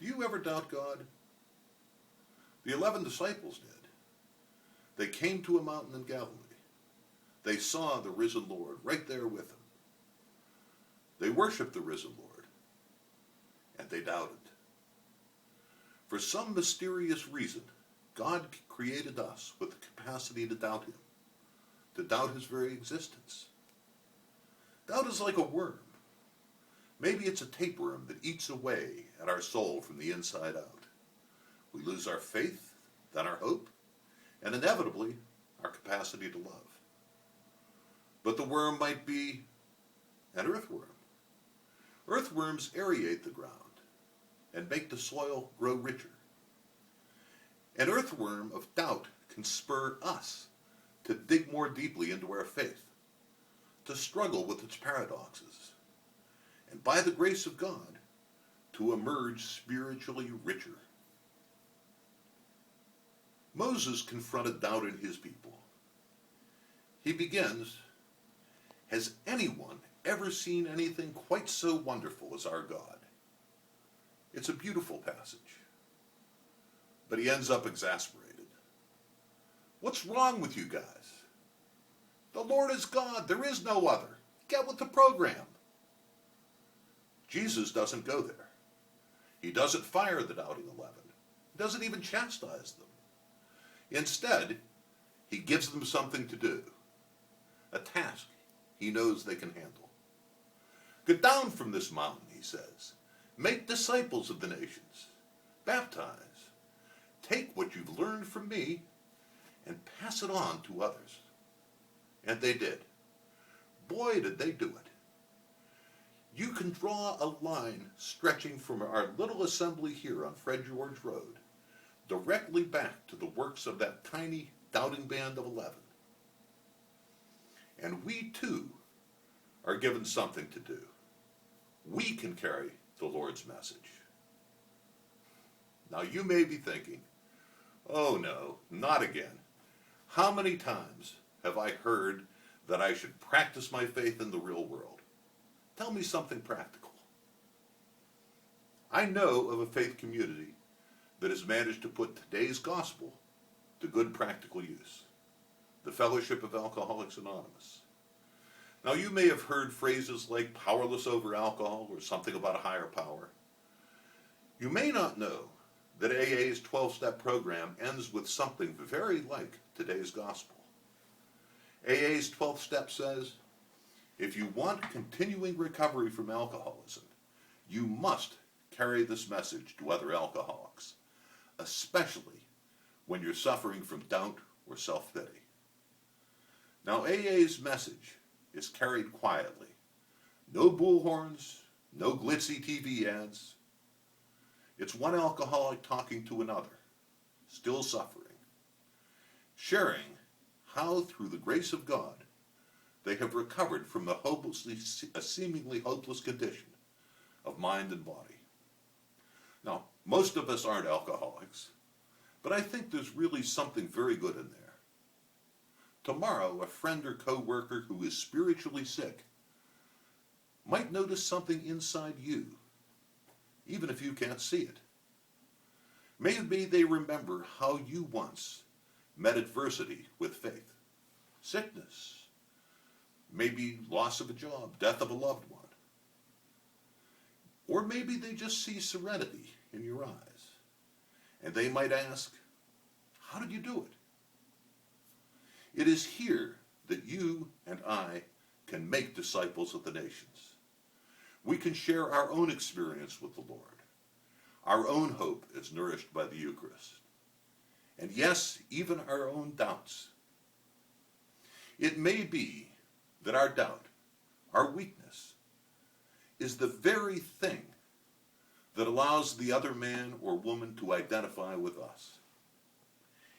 Do you ever doubt God? The 11 disciples did. They came to a mountain in Galilee. They saw the risen Lord right there with them. They worshiped the risen Lord, and they doubted. For some mysterious reason, God created us with the capacity to doubt him, to doubt his very existence. Doubt is like a worm. Maybe it's a tapeworm that eats away at our soul from the inside out. We lose our faith, then our hope, and inevitably our capacity to love. But the worm might be an earthworm. Earthworms aerate the ground and make the soil grow richer. An earthworm of doubt can spur us to dig more deeply into our faith, to struggle with its paradoxes, and by the grace of God, to emerge spiritually richer. Moses confronted doubt in his people. He begins, "Has anyone ever seen anything quite so wonderful as our God?" It's a beautiful passage, but he ends up exasperated. "What's wrong with you guys? The Lord is God. There is no other. Get with the program." Jesus doesn't go there. He doesn't fire the doubting 11. He doesn't even chastise them. Instead, he gives them something to do, a task he knows they can handle. "Get down from this mountain," he says. "Make disciples of the nations. Baptize. Take what you've learned from me and pass it on to others." And they did. Boy, did they do it. You can draw a line stretching from our little assembly here on Fred George Road directly back to the works of that tiny doubting band of 11. And we too are given something to do. We can carry the Lord's message. Now you may be thinking, "Oh no, not again. How many times have I heard that I should practice my faith in the real world? Tell me something practical." I know of a faith community that has managed to put today's gospel to good practical use. The Fellowship of Alcoholics Anonymous. Now you may have heard phrases like powerless over alcohol or something about a higher power. You may not know that AA's 12-step program ends with something very like today's gospel. AA's 12th step says, if you want continuing recovery from alcoholism, you must carry this message to other alcoholics, especially when you're suffering from doubt or self-pity. Now AA's message is carried quietly. No bullhorns, no glitzy TV ads. It's one alcoholic talking to another, still suffering, sharing how through the grace of God they have recovered from a seemingly hopeless condition of mind and body. Now, most of us aren't alcoholics, but I think there's really something very good in there. Tomorrow, a friend or co-worker who is spiritually sick might notice something inside you, even if you can't see it. Maybe they remember how you once met adversity with faith, sickness, maybe loss of a job, death of a loved one. Or maybe they just see serenity in your eyes, and they might ask, how did you do it? It is here that you and I can make disciples of the nations. We can share our own experience with the Lord. Our own hope is nourished by the Eucharist. And yes, even our own doubts. It may be that our doubt, our weakness, is the very thing that allows the other man or woman to identify with us.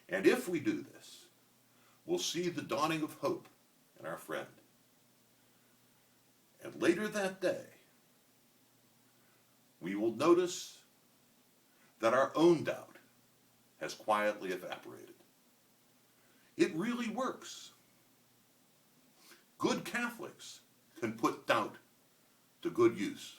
And if we do this, we'll see the dawning of hope in our friend. And later that day, we will notice that our own doubt has quietly evaporated. It really works. Good Catholics can put doubt to good use.